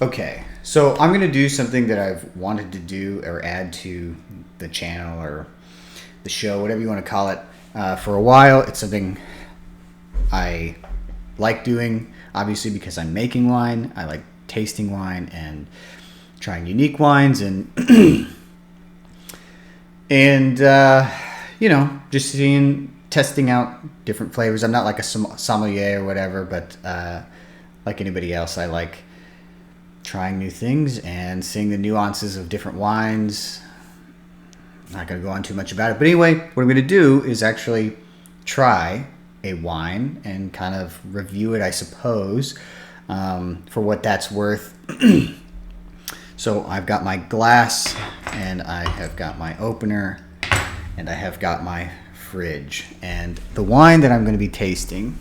Okay, so I'm going to do something that I've wanted to do or add to the channel or the show, whatever you want to call it, for a while. It's something I like doing, obviously, because I'm making wine. I like tasting wine and trying unique wines and and just testing out different flavors. I'm not like a sommelier or whatever, but like anybody else, I like trying new things and seeing the nuances of different wines. Not going to go on too much about it, but anyway, what I'm going to do is actually try a wine and kind of review it, I suppose, for what that's worth. So I've got my glass, and I have got my opener, and I have got my fridge. And the wine that I'm going to be tasting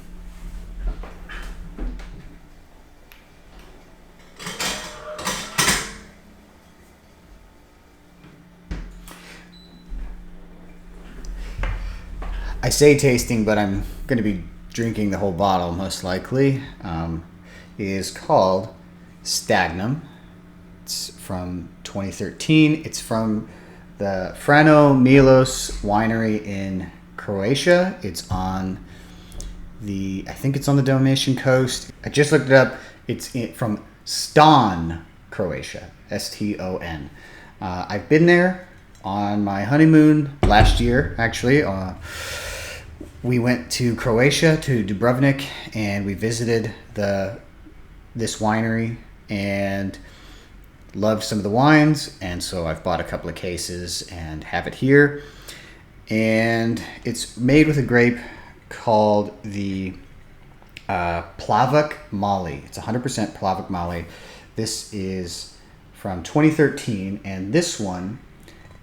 I say tasting, but I'm going to be drinking the whole bottle most likely, is called Stagnum. It's from 2013. It's from the Milos Winery in Croatia. It's on I think it's on the Dalmatian coast. I just looked it up. It's from Ston, Croatia. Ston. I've been there on my honeymoon last year, actually. We went to Croatia, to Dubrovnik, and we visited this winery and loved some of the wines. And so I've bought a couple of cases and have it here. And it's made with a grape called the Plavuk Mali. It's 100% Plavuk Mali. This is from 2013, and this one,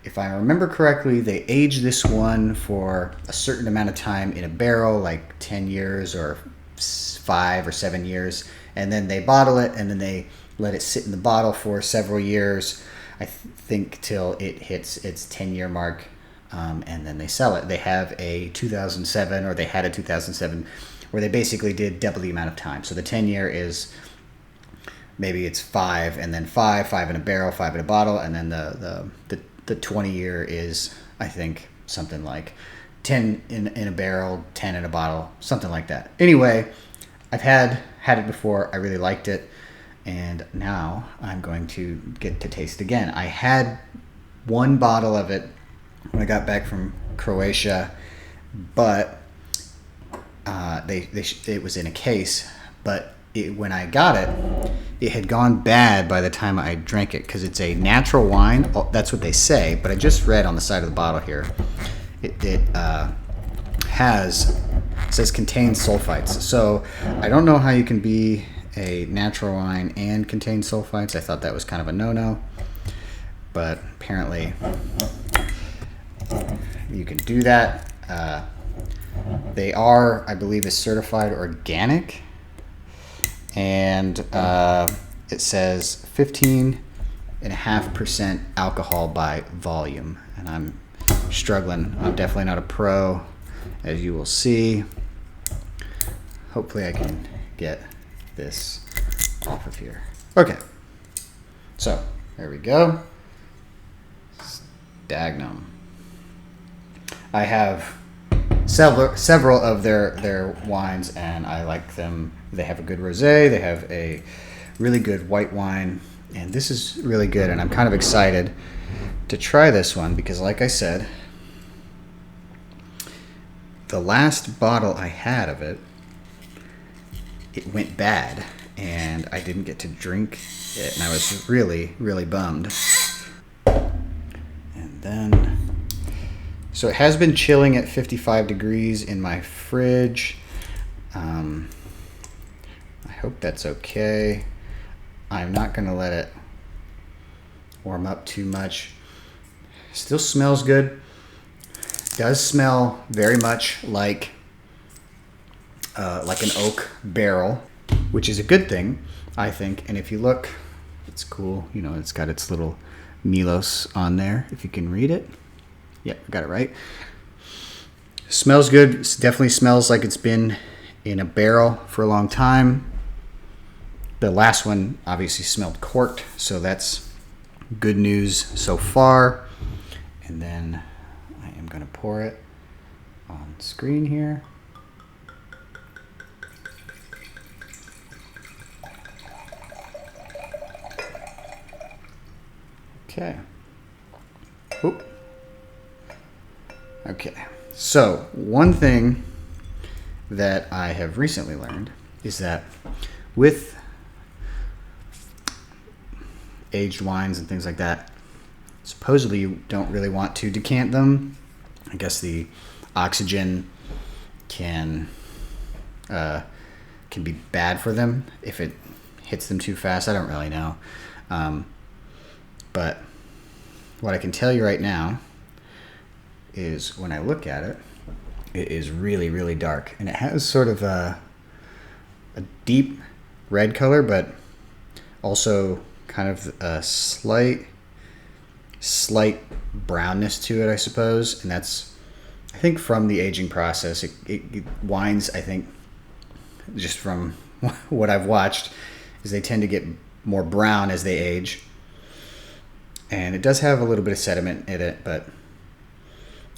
if I remember correctly, they aged this one for a certain amount of time in a barrel, like 10 years or 5 or 7 years, and then they bottle it, and then they let it sit in the bottle for several years, I think till it hits its 10-year mark, and then they sell it. They have a 2007, or they had a 2007, where they basically did double the amount of time. So the 10-year is, maybe it's 5, and then 5 in a barrel, 5 in a bottle, and then the 20-year is, I think, something like 10 in a barrel, 10 in a bottle, something like that. Anyway, I've had it before. I really liked it, and now I'm going to get to taste again. I had one bottle of it when I got back from Croatia, but it was in a case, but when I got it, it had gone bad by the time I drank it, because it's a natural wine. That's what they say, but I just read on the side of the bottle here, it says contains sulfites. So I don't know how you can be a natural wine and contain sulfites. I thought that was kind of a no-no, but apparently you can do that. They are, I believe, certified organic. And it says 15.5% alcohol by volume. And I'm struggling. I'm definitely not a pro, as you will see. Hopefully I can get this off of here. Okay. So, there we go. Stagnum. I have several of their wines, and I like them. They have a good rosé, they have a really good white wine, and this is really good, and I'm kind of excited to try this one because, like I said, the last bottle I had of it went bad, and I didn't get to drink it, and I was really, really bummed. And then, so it has been chilling at 55 degrees in my fridge. I hope that's okay. I'm not going to let it warm up too much. Still smells good. Does smell very much like an oak barrel, which is a good thing, I think. And if you look, it's cool. You know, it's got its little Milos on there, if you can read it. Yep, I got it right. Smells good. It definitely smells like it's been in a barrel for a long time. The last one obviously smelled corked, so that's good news so far. And then I am going to pour it on screen here. Okay. Oop. Okay. So, one thing that I have recently learned is that with aged wines and things like that, supposedly you don't really want to decant them. I guess the oxygen can be bad for them if it hits them too fast. I don't really know. But what I can tell you right now is when I look at it, it is really, really dark. And it has sort of a deep red color, but also kind of a slight brownness to it, I suppose. And that's, I think, from the aging process. Wines, I think, just from what I've watched, is they tend to get more brown as they age. And it does have a little bit of sediment in it, but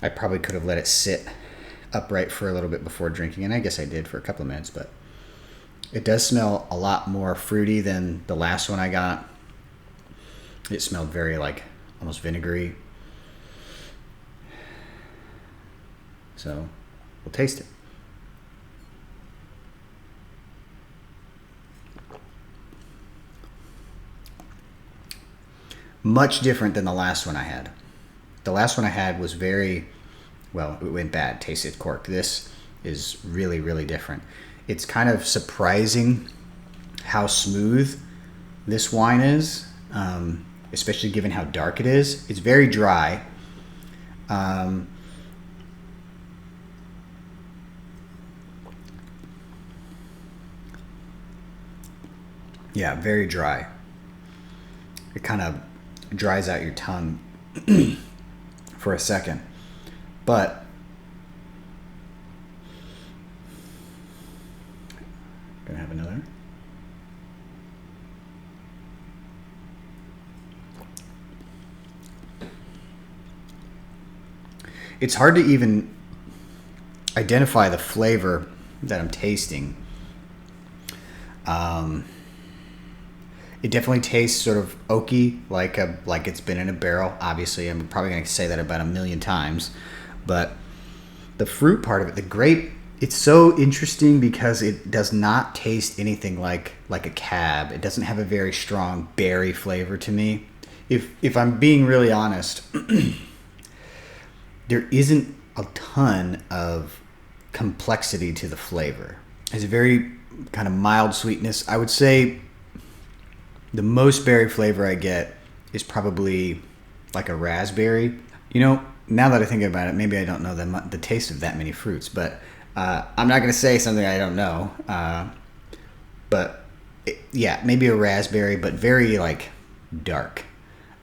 I probably could have let it sit upright for a little bit before drinking, and I guess I did for a couple of minutes, but it does smell a lot more fruity than the last one I got. It smelled very, like, almost vinegary. So we'll taste it. Much different than the last one I had. The last one I had was very, well, it went bad, tasted corked. This is really, really different. It's kind of surprising how smooth this wine is, especially given how dark it is. It's very dry. Yeah, very dry. It kind of dries out your tongue for a second, but gonna have another. It's hard to even identify the flavor that I'm tasting. It definitely tastes sort of oaky, like it's been in a barrel. Obviously, I'm probably going to say that about 1,000,000 times. But the fruit part of it, the grape, it's so interesting because it does not taste anything like a cab. It doesn't have a very strong berry flavor to me. If I'm being really honest, there isn't a ton of complexity to the flavor. It's a very kind of mild sweetness. I would say the most berry flavor I get is probably like a raspberry. You know, now that I think about it, maybe I don't know the taste of that many fruits, but I'm not going to say something I don't know. Yeah, maybe a raspberry, but very like dark.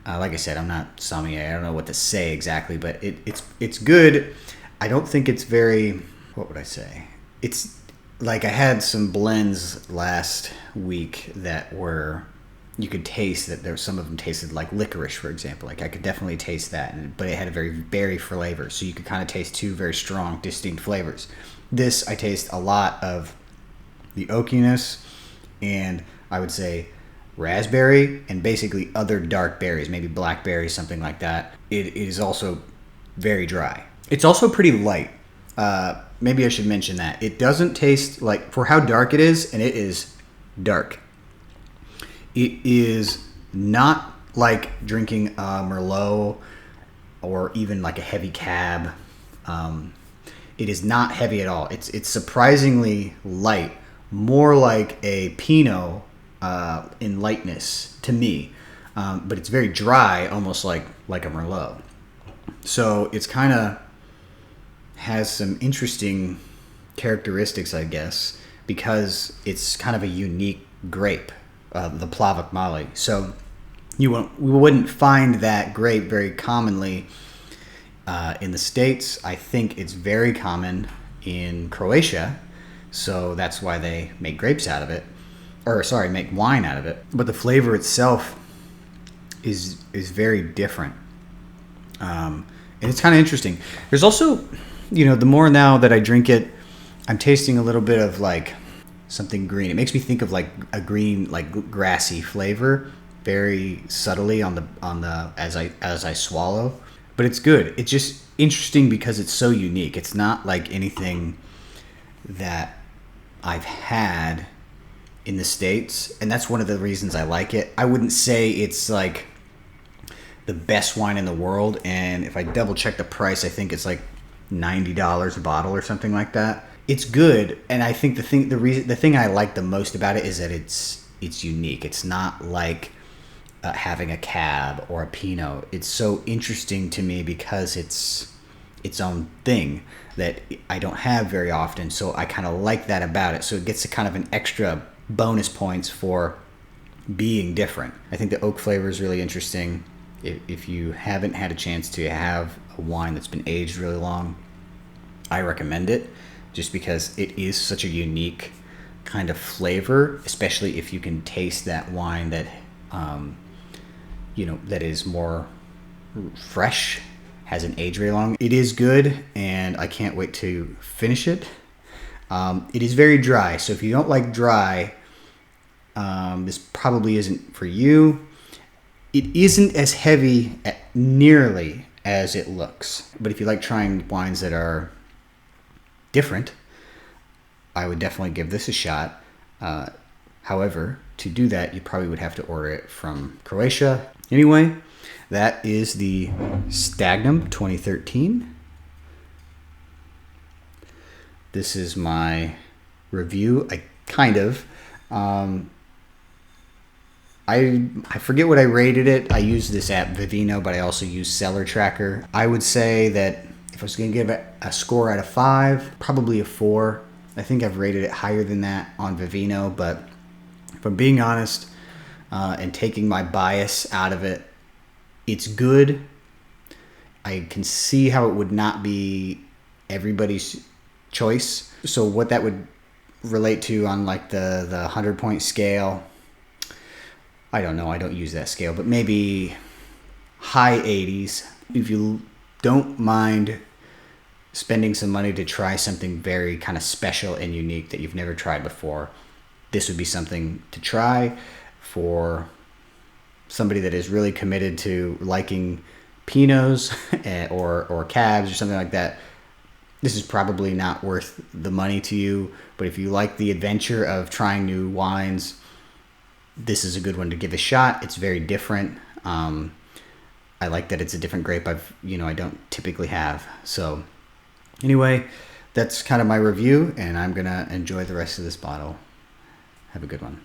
Like I said, I'm not sommelier. I don't know what to say exactly, but it's good. I don't think it's very, what would I say? It's like I had some blends last week that were, you could taste that there, some of them tasted like licorice, for example. Like I could definitely taste that, but it had a very berry flavor. So you could kind of taste two very strong, distinct flavors. This, I taste a lot of the oakiness, and I would say raspberry and basically other dark berries, maybe blackberry, something like that. It is also very dry. It's also pretty light. Maybe I should mention that. It doesn't taste like, for how dark it is, and it is dark, it is not like drinking a Merlot or even like a heavy cab. It is not heavy at all. It's surprisingly light, more like a Pinot in lightness to me, but it's very dry, almost like a Merlot. So it's kind of has some interesting characteristics, I guess, because it's kind of a unique grape, the Plavuk Mali. So we wouldn't find that grape very commonly in the States. I think it's very common in Croatia, so that's why they make grapes out of it. or sorry, make wine out of it. But the flavor itself is very different. And it's kind of interesting. There's also, the more now that I drink it, I'm tasting a little bit of like something green. It makes me think of like a green, like grassy flavor, very subtly on the as I swallow. But it's good. It's just interesting because it's so unique. It's not like anything that I've had in the States, and that's one of the reasons I like it. I wouldn't say it's like the best wine in the world, and if I double check the price, I think it's like $90 a bottle or something like that. It's good, and I think the thing I like the most about it is that it's unique. It's not like having a cab or a Pinot. It's so interesting to me because it's its own thing that I don't have very often, so I kind of like that about it. So it gets a kind of an extra bonus points for being different. I think the oak flavor is really interesting. If you haven't had a chance to have a wine that's been aged really long, I recommend it just because it is such a unique kind of flavor, especially if you can taste that wine that that is more fresh, hasn't aged very long. It is good, and I can't wait to finish it. It is very dry, so if you don't like dry, this probably isn't for you. It isn't as heavy nearly as it looks, but if you like trying wines that are different, I would definitely give this a shot. However, to do that, you probably would have to order it from Croatia. Anyway, that is the Stagnum 2013. This is my review. I forget what I rated it. I use this app Vivino, but I also use Cellar Tracker. I would say that if I was going to give it a score out of 5, probably a 4. I think I've rated it higher than that on Vivino, but if I'm being honest and taking my bias out of it, it's good. I can see how it would not be everybody's choice. So what that would relate to on like the 100-point scale, I don't know. I don't use that scale, but maybe high 80s. If you don't mind spending some money to try something very kind of special and unique that you've never tried before, this would be something to try. For somebody that is really committed to liking Pinots or Cabs or something like that, this is probably not worth the money to you. But if you like the adventure of trying new wines, this is a good one to give a shot. It's very different. I like that it's a different grape I don't typically have. So anyway, that's kind of my review, and I'm gonna enjoy the rest of this bottle. Have a good one.